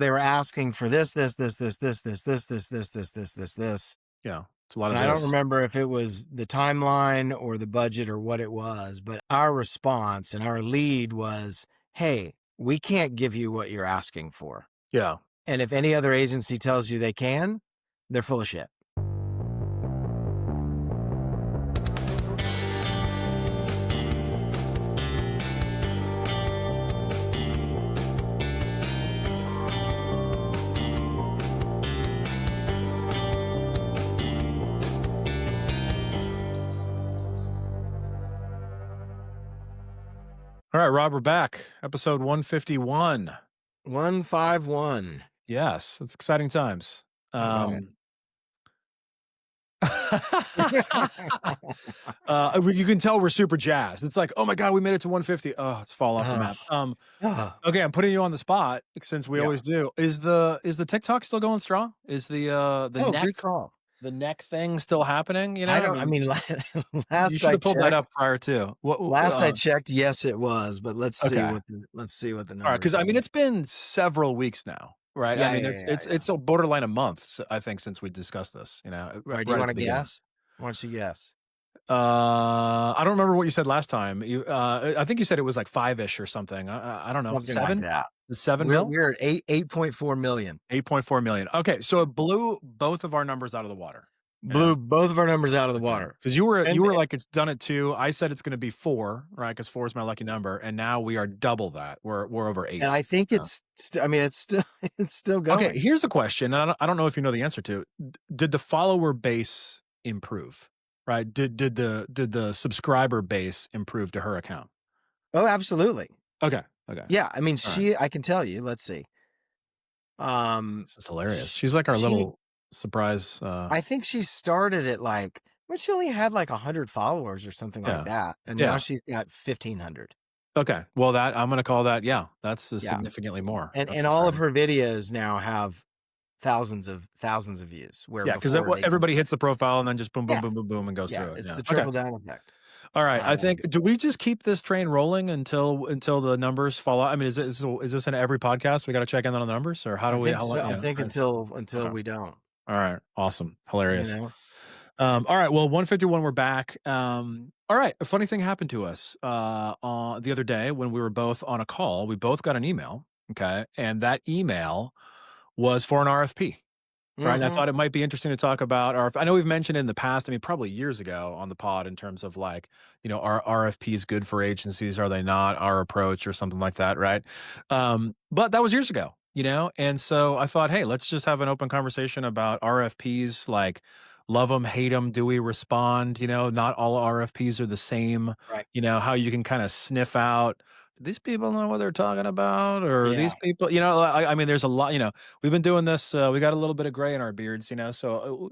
they were asking for this. Yeah. It's a lot of And I don't this. remember if it was the timeline or the budget or what it was, but our response and our lead was, hey, we can't give you what you're asking for. Yeah. And if any other agency tells you they can, they're full of shit. All right, Rob, we're back. Episode 151. 151. Yes, it's exciting times. Right. You can tell we're super jazzed. It's like, oh my God, we made it to 150. Oh, it's fall off the map. Okay, I'm putting you on the spot since we always do. Is the TikTok still going strong? Is the neck good call. The neck thing still happening? You know, I mean, you last should I have pulled that checked, up prior to. I checked, yes, it was, but let's see Okay. what the All right, numbers because I mean, are. it's been several weeks now, right? Yeah, I mean, yeah. it's a borderline a month, I think, since we discussed this. You know, All right right, do you at want the to beginning. guess? Why don't you guess? I don't remember what you said last time. I think you said it was like 5-ish or something. I don't know. Something 7? like that. The 7 mil? We're at 8.4 million. 8.4 million. Okay, so it blew both of our numbers out of the water. Blew both of our numbers out of the water. Because you were like, it's done at 2. I said it's going to be 4, right? Because 4 is my lucky number, and now we are double that. We're over 8. And I think it's still going. Okay, here's a question. And I don't know if you know the answer to. Did the follower base improve? Right? Did the subscriber base improve to her account? Oh, absolutely. Okay. Yeah, I mean, I can tell you. Let's see. This is hilarious. She's like our little surprise. I think she started at she only had 100 followers or something like that, and now she's got 1,500. Okay, well, that I'm going to call that. Yeah, that's significantly more. And all of her videos now have thousands of views. Because everybody hits the profile and then just boom, boom, boom, boom, boom, and goes through it. It's the trickle down effect. All right, I think. Do we just keep this train rolling until the numbers fall out? I mean, is this in every podcast? We got to check in on the numbers, or how do we? I think until we don't. All right, awesome, hilarious. You know? All right, well, 151, we're back. All right, a funny thing happened to us on the other day when we were both on a call. We both got an email, okay, and that email was for an RFP. Right. And I thought it might be interesting to talk about RFP. I know we've mentioned it in the past, I mean, probably years ago on the pod in terms of are RFPs good for agencies? Are they not? Our approach or something like that. Right. But that was years ago, and so I thought, hey, let's just have an open conversation about RFPs, love them, hate them. Do we respond? Not all RFPs are the same. Right. How you can kind of sniff out, do these people know what they're talking about? Or these people, I mean, there's a lot, we've been doing this. We got a little bit of gray in our beards, so,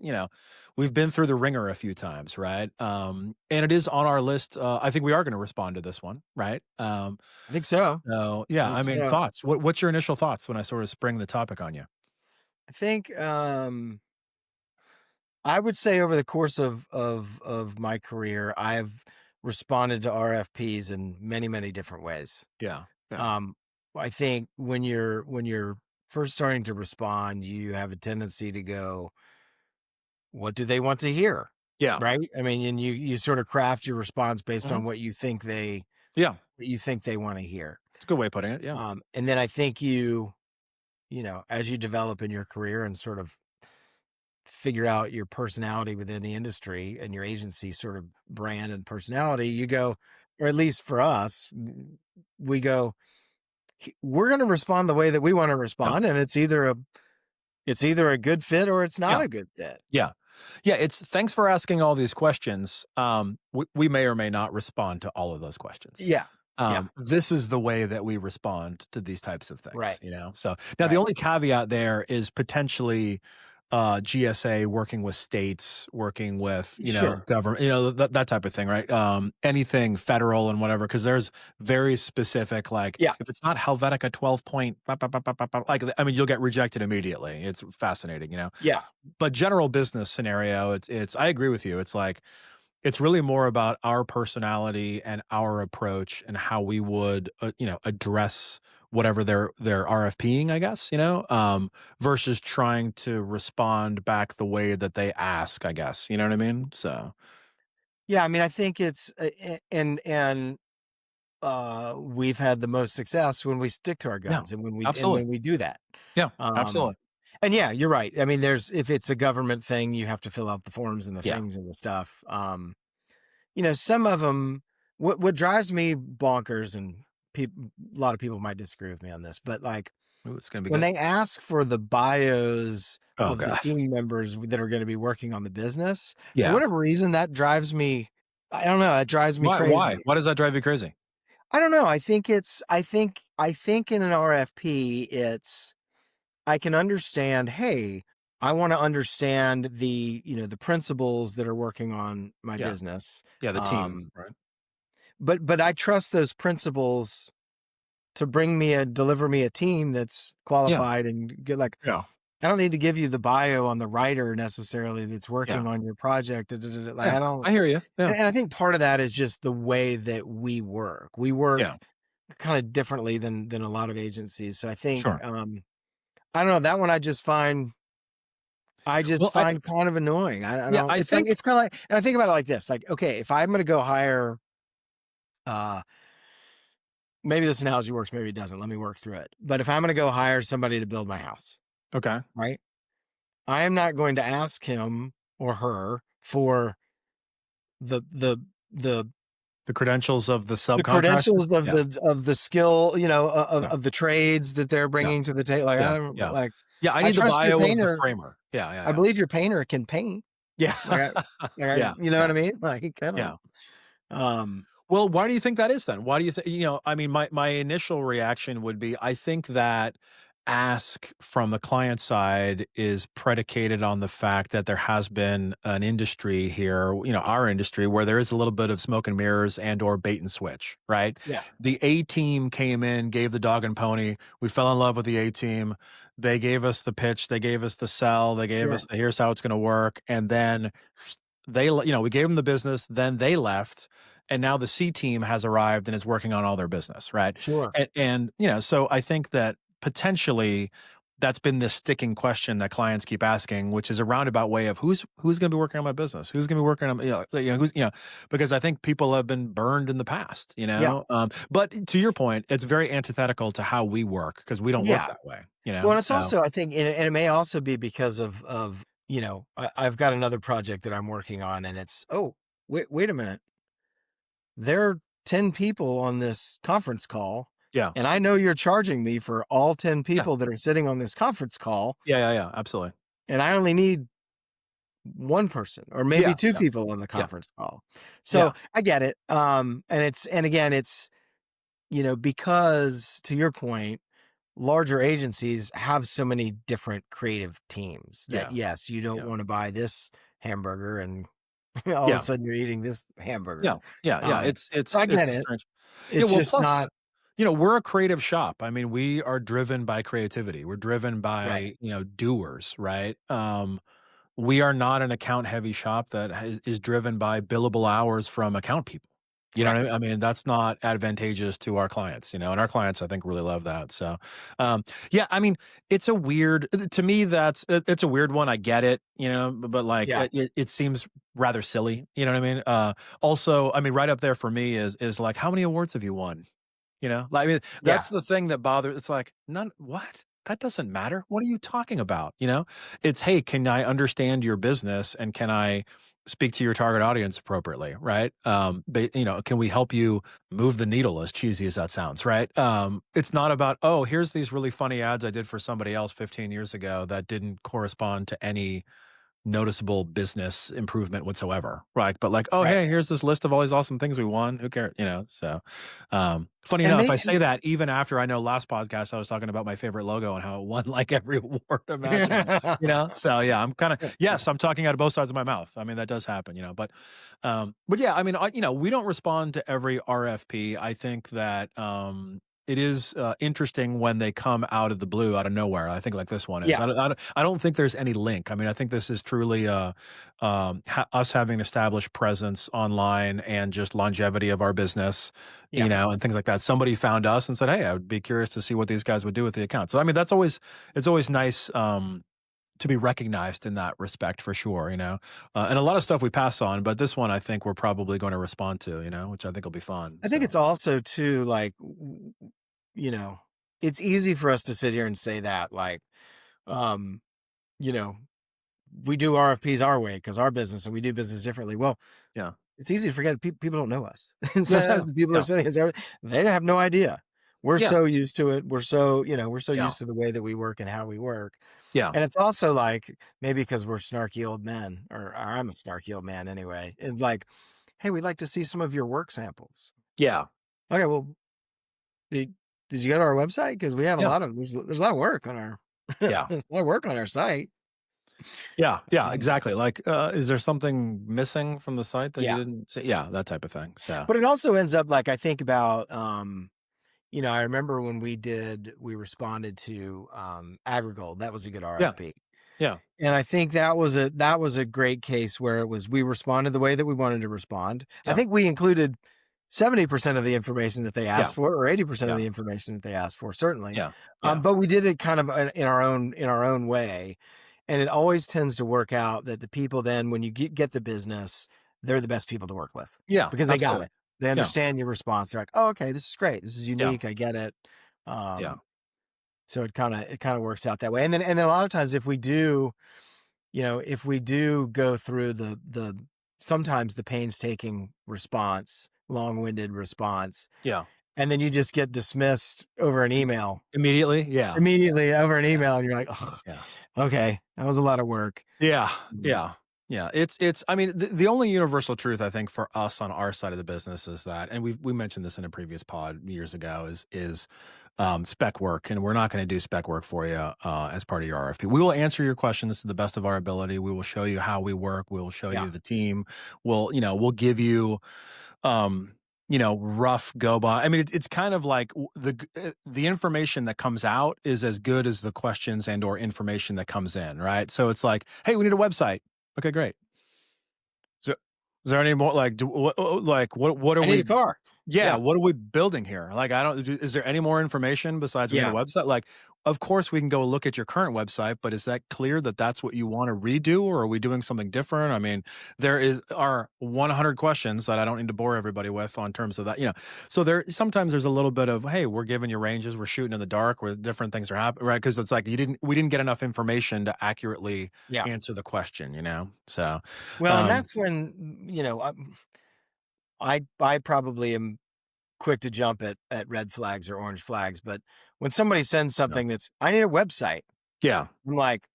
we've been through the ringer a few times. Right. And it is on our list. I think we are going to respond to this one. Right. I think so. So, yeah, I mean, thoughts. What's your initial thoughts when I sort of spring the topic on you? I think, I would say over the course of my career, I've responded to RFPs in many, many different ways. Yeah. I think when you're first starting to respond, you have a tendency to go, what do they want to hear? Yeah. Right. I mean, and you sort of craft your response based on what you think they want to hear. It's a good way of putting it. Yeah. And then I think as you develop in your career and sort of figure out your personality within the industry and your agency sort of brand and personality, you go, or at least for us, we go, we're going to respond the way that we want to respond. And it's either a good fit or it's not a good fit. Yeah. Yeah. Thanks for asking all these questions. We may or may not respond to all of those questions. Yeah. This is the way that we respond to these types of things. Right. So now the only caveat there is potentially GSA working with states, working with, government, that type of thing, right? Anything federal and whatever, because there's very specific, if it's not Helvetica 12 point, you'll get rejected immediately. It's fascinating, Yeah. But general business scenario, it's I agree with you. It's it's really more about our personality and our approach and how we would, address whatever they're RFPing, I guess, versus trying to respond back the way that they ask, I guess. You know what I mean? So Yeah, I mean, I think it's and we've had the most success when we stick to our yeah, guns and absolutely. when we do that. Yeah, Um, absolutely. and yeah, you're right. I mean, there's if it's a government thing, you have to fill out the forms and the Yeah. things and the stuff. Some of them. What drives me bonkers, and a lot of people might disagree with me on this, but like Ooh, it's gonna be when good. they ask for the bios Oh of the gosh. team members that are going to be working on the business, for Yeah. whatever reason, that drives me. I don't know. It drives me Why? Why? crazy. Why does that drive you crazy? I don't know. I think in an RFP, it's I can understand, hey, I want to understand the principals that are working on my Yeah. business. Yeah. The team, Um, right? but I trust those principals to deliver me a team that's Yeah. qualified and good. Like, Yeah. I don't need to give you the bio on the writer necessarily that's Yeah. working on your project. Like, Yeah. I don't, I hear you. Yeah. and I think part of that is just the way that we work. We work Yeah. kind of differently than a lot of agencies. So I think Sure. I don't know, that one I just Well, I find kind of annoying. I yeah, don't I it's like think it's kinda like, and I think about it like this, like, okay, if I'm gonna go hire, uh maybe this analogy works, maybe it doesn't, let me work through it. But if I'm gonna go hire somebody to build my house, okay. right? I am not going to ask him or her for the the the The credentials of the the subcontractor? credentials of Yeah. the skill, Yeah. of the trades that they're Yeah. bringing to the table. Like, Yeah. I don't Yeah. like, Yeah, I I need the trust your bio of the painter. framer. Yeah, yeah, I yeah. believe your painter can paint. Yeah. Like, Yeah, you know what yeah, I mean? Like, I don't, yeah. um, Well, why do you think that is then? Why do you think, I mean, my initial reaction would be I think that ask from the client side is predicated on the fact that there has been an industry here, our industry where there is a little bit of smoke and mirrors and or bait and switch, right? yeah, The A team came in, gave the dog and pony. We fell in love with the A team. They gave us the pitch, they gave us the sell, they gave us sure, the here's how it's going to work, and then we gave them the business, then they left, and now the C team has arrived and is working on all their business, right? sure. So I think that potentially that's been this sticking question that clients keep asking, which is a roundabout way of who's going to be working on my business, who's going to be working on, who's because I think people have been burned in the past, Yeah, But to your point, it's very antithetical to how we work because we don't work yeah. that way, Well, and it's So also, I think, and it may also be because of I've got another project that I'm working on, and it's, oh, wait a minute, there are 10 people on this conference call, yeah, and I know you're charging me for all 10 yeah, people that are sitting on this conference call, yeah, yeah, yeah, absolutely, and I only need one person or maybe yeah, two yeah, people on the yeah, conference call. So yeah, I get it. And again, it's, because to your point, larger agencies have so many different creative teams that yeah, yes, you don't yeah, want to buy this hamburger and all of a yeah. sudden you're eating this hamburger. Yeah, yeah, yeah, Um, so I it's get a it. strange. Yeah, It's well, just plus, not we're a creative shop. I mean, we are driven by creativity. We're driven right. by, doers, right? We are not an account heavy shop that is driven by billable hours from account people. You know what I Right. mean? I mean, that's not advantageous to our clients, and our clients, I think, really love that. So, yeah, I mean, it's a weird, to me, it's a weird one. I get it, but like, Yeah. it seems rather silly. You know what I mean? Also, I mean, right up there for me is like, how many awards have you won? Like, I mean, Yeah. that's the thing that bothers. It's like, none. What? That doesn't matter. What are you talking about? It's, hey, can I understand your business and can I speak to your target audience appropriately, right? But can we help you move the needle? As cheesy as that sounds, right? It's not about, oh, here's these really funny ads I did for somebody else 15 years ago that didn't correspond to any noticeable business improvement whatsoever. Right. But like, oh, Right. hey, here's this list of all these awesome things we won. Who cares? So funny And enough, may I say that even after I know last podcast I was talking about my favorite logo and how it won like every award imaginable. So yeah, I'm kind of yes, I'm talking out of both sides of my mouth. I mean, that does happen, but yeah, I mean, we don't respond to every RFP. I think that interesting when they come out of the blue, out of nowhere. I think like this one is. Yeah, I don't think there's any link. I mean, I think this is truly us having an established presence online and just longevity of our business, yeah. and things like that. Somebody found us and said, "Hey, I would be curious to see what these guys would do with the account." So, I mean, it's always nice. To be recognized in that respect for sure, and a lot of stuff we pass on, but this one I think we're probably going to respond to, which I think will be fun. I think So it's also too like, you know, it's easy for us to sit here and say that like, um, you know, we do RFPs our way because our business and we do business differently. Well, yeah, it's easy to forget that people don't know us. And yeah, yeah, sometimes the people are yeah, sitting us there, they have no idea. We're yeah, so used to it. We're so yeah, used to the way that we work and how we work. yeah, And it's also like maybe because we're snarky old men, or I'm a snarky old man anyway. It's like, hey, we'd like to see some of your work samples. yeah, Okay, well, did you go to our website? Because we have a yeah, lot of there's a lot of work on our yeah, there's a lot of work on our site. yeah, yeah, Um, exactly. Like, is there something missing from the site that you yeah, didn't see? Yeah, that type of thing. So but it also ends up like I think about I remember when we responded to Agrigold. That was a good yeah, RFP. yeah, And I think that was a great case where it was we responded the way that we wanted to respond. I yeah, think we included 70% of the information that they yeah, asked for, or 80% of yeah, the information that they asked for, certainly. yeah, yeah, But we did it kind of in our own way. And it always tends to work out that the people then when you get the business, they're the best people to work with yeah, because they got absolutely. it. They Yeah, understand your response. They're like, "Oh, okay, this is great. This is yeah, unique. I get it." yeah, Um, so it kind of works out that way. And then a lot of times if we do go through the sometimes the painstaking response, long-winded response, yeah. and then you just get dismissed over an email, Immediately, yeah, immediately over an yeah, email, and you're like, "Ugh, yeah. okay, that was a lot of work." Yeah, Mm, yeah, yeah. It's. I mean, the only universal truth I think for us on our side of the business is that, and we mentioned this in a previous pod years ago, is spec work, and we're not going to do spec work for you as part of your RFP. We will answer your questions to the best of our ability. We will show you how we work. We will show yeah, you the team. We'll give you um rough go by. I mean, it's kind of like the information that comes out is as good as the questions and or information that comes in, right? So it's like, hey, we need a website. Okay, great. So is there any more like what are I need we a car. yeah, Yeah, what are we building here? Like, I don't is there any more information besides we need a yeah. website? Like, of course, we can go look at your current website, but is that clear that that's what you want to redo, or are we doing something different? I mean, are 100 questions that I don't need to bore everybody with on terms of that. So sometimes there's a little bit of, hey, we're giving you ranges, we're shooting in the dark, where different things are happening, right? Because it's like we didn't get enough information to accurately Yeah. answer the question. So, Well, and um, that's when, I probably am quick to jump at red flags or orange flags, but when somebody sends yeah, something that's, "I need a website," yeah, I'm like,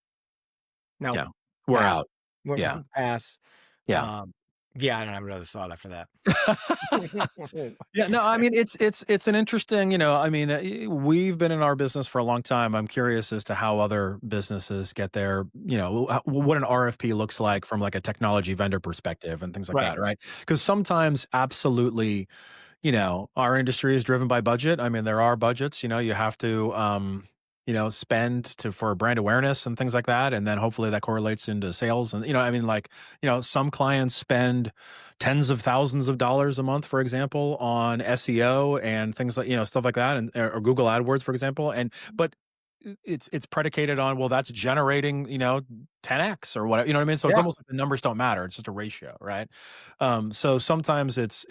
"No, yeah, we're pass." out. Yeah, Pass. yeah. Um, yeah, I don't have another thought after that. Yeah, no, I mean, it's an interesting, I mean, we've been in our business for a long time. I'm curious as to how other businesses get there, what an RFP looks like from like a technology vendor perspective and things like Right. that, right? Because sometimes absolutely, our industry is driven by budget. I mean, there are budgets, you have to spend for brand awareness and things like that. And then hopefully that correlates into sales. And, I mean, like, some clients spend tens of thousands of dollars a month, for example, on SEO and things like, stuff like that, and or Google AdWords, for example. But it's predicated on, well, that's generating 10x or whatever, you know what I mean? So it's Yeah. almost like the numbers don't matter, it's just a ratio, right? So sometimes it's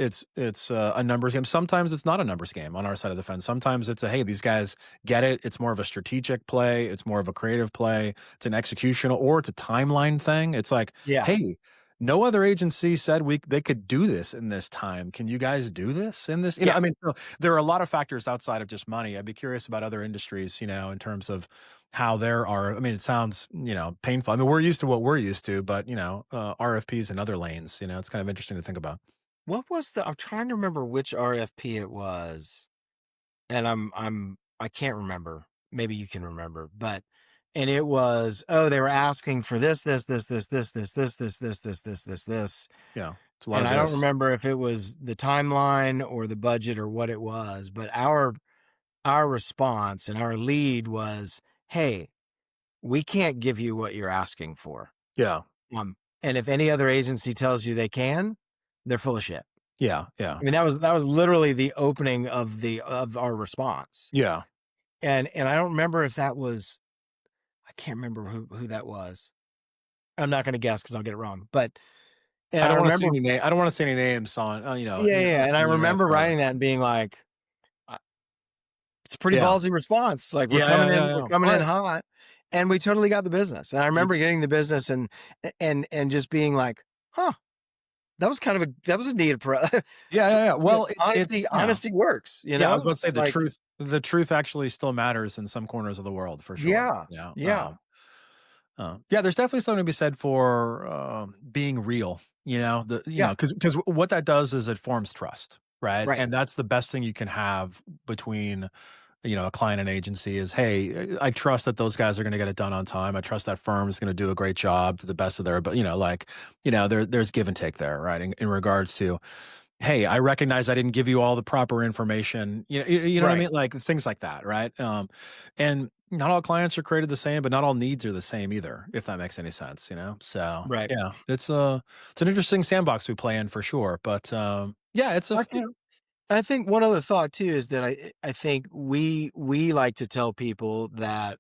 a numbers game, sometimes it's not a numbers game on our side of the fence. Sometimes it's a, hey, these guys get it, it's more of a strategic play, it's more of a creative play, it's an executional, or it's a timeline thing. It's like, Yeah. hey, no other agency said they could do this in this time. Can you guys do this in this? Yeah. I mean, so there are a lot of factors outside of just money. I'd be curious about other industries, in terms of how there are. I mean, it sounds, painful. I mean, we're used to what we're used to, but RFPs in other lanes, it's kind of interesting to think about. I'm trying to remember which RFP it was, and I can't remember. Maybe you can remember, and it was, oh, they were asking for this, this, this, this, this, this, this, this, this, this, this, this, this. Yeah, it's a lot And of I don't this. remember if it was the timeline or the budget or what it was, but our our response and our lead was, "Hey, we can't give you what you're asking for. Yeah. And if any other agency tells you they can, they're full of shit." Yeah. Yeah. I mean, that was literally the opening of our response. Yeah. And I don't remember if that was, I can't remember who that was. I'm not gonna guess because 'cause I'll get it wrong, but I and I don't want to see remember any name. I don't want to see any names on, yeah, yeah, yeah, and I on the internet remember forever. writing that and being like, uh, "It's a pretty Yeah. ballsy response, like, Yeah. Yeah. Yeah. we're Yeah. coming in Right. hot," and we totally got the business, and I You remember did. getting the business and just being like, "Huh, that was a neat appro." Yeah. Yeah. Yeah. Well, it's Honesty works, yeah. I was about to say It's like the truth actually still matters in some corners of the world for sure. yeah, Yeah. yeah, Yeah, there's definitely something to be said for being real. yeah, Because what that does is it forms trust, right? right, And that's the best thing you can have between a client and agency is, hey, I trust that those guys are going to get it done on time. I trust that firm is going to do a great job to the best of their, but there's give and take there, right? In regards to, hey, I recognize I didn't give you all the proper information. You know what I right, mean? Like things like that, right? And not all clients are created the same, but not all needs are the same either, if that makes any sense, So right. yeah, it's an interesting sandbox we play in for sure. But yeah, it's a I think I think one other thought too is that I think we like to tell people that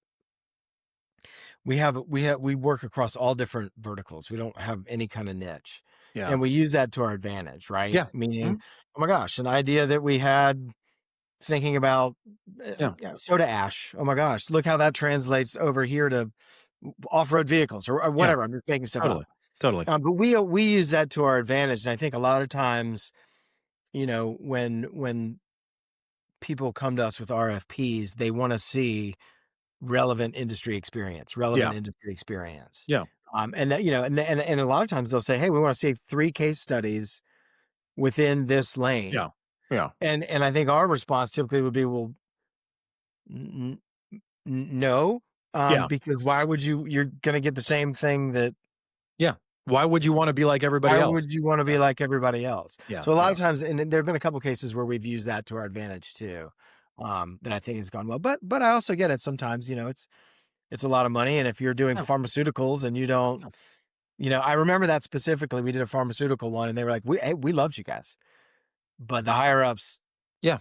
we work across all different verticals. We don't have any kind of niche. yeah, And we use that to our advantage, right? yeah, Meaning, mhm, oh my gosh, an idea that we had thinking about yeah, yeah, soda ash. Oh my gosh, look how that translates over here to off-road vehicles or yeah, whatever. I'm just making stuff up. totally, totally, But we use that to our advantage. And I think a lot of times, when people come to us with RFPs, they want to see relevant yeah, industry experience. yeah, And that, and a lot of times they'll say, "Hey, we want to see 3 case studies within this lane." yeah, yeah, And I think our response typically would be, "Well, n- no, yeah, because why would you're going to get the same thing that yeah. Why would you want to be like everybody why else? would you want to Yeah, be like everybody else?" yeah, So a lot yeah, of times, and there have been a couple cases where we've used that to our advantage too. That I think has gone well. But I also get it sometimes, it's a lot of money. And if you're doing yeah, pharmaceuticals and you don't, yeah, I remember that specifically. We did a pharmaceutical one and they were like, we loved you guys. But the higher ups, yeah.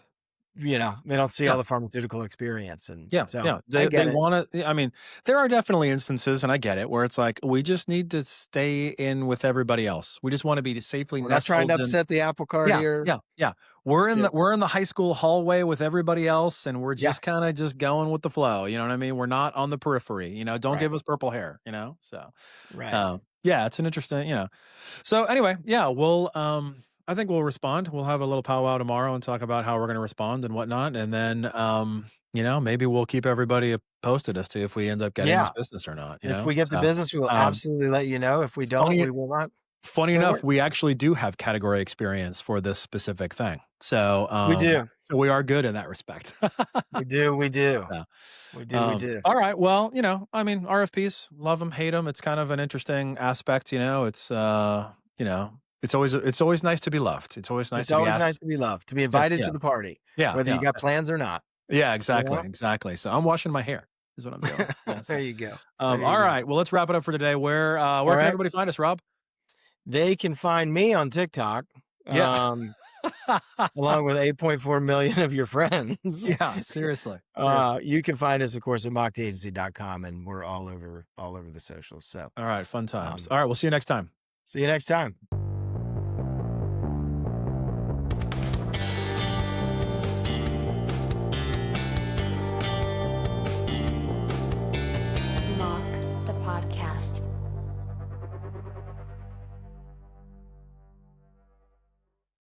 they don't see all Yeah. the pharmaceutical experience. And Yeah, so yeah. I They get it. wanna I mean, there are definitely instances, and I get it, where it's like, we just need to stay in with everybody else. We just wanna be safely We're not trying to nestled in. upset the apple cart Yeah, here. yeah, yeah. We're in the Just, we're in the high school hallway with everybody else, and we're yeah, just kinda just going with the flow, you know what I mean? We're not on the periphery, don't right, give us purple hair, So, right. yeah, it's an interesting, So anyway, yeah, I think we'll respond. We'll have a little powwow tomorrow and talk about how we're going to respond and whatnot, and then maybe we'll keep everybody posted as to if we end up getting this Yeah. business or not. If we get the So business, we will um, absolutely let you know. If we don't, funny we will not funny say a enough, word. we actually do have category experience for this specific thing. So We do. so we are good in that respect. We do. We do. So, We do. We do. all right. Well, I mean, RFPs, love them, hate them. It's kind of an interesting aspect. It's always nice to be loved. It's always nice It's to be always nice asked. to be loved, to be Yes, invited yeah, to the party, yeah, whether you yeah, got plans or not, yeah. you Exactly, know? exactly. So I'm washing my hair. Is what I'm doing. Yeah. There So, you go. There you all go. right. Well, let's wrap it up for today. Where can Alright. everybody find us, Rob? They can find me on TikTok, Yeah. along with 8.4 million of your friends. Yeah. Seriously. Seriously. You can find us, of course, at mocktheagency.com, and we're all over the socials. So, All right. Fun times. um, All right. We'll see you next time. see you next time. Mock the podcast.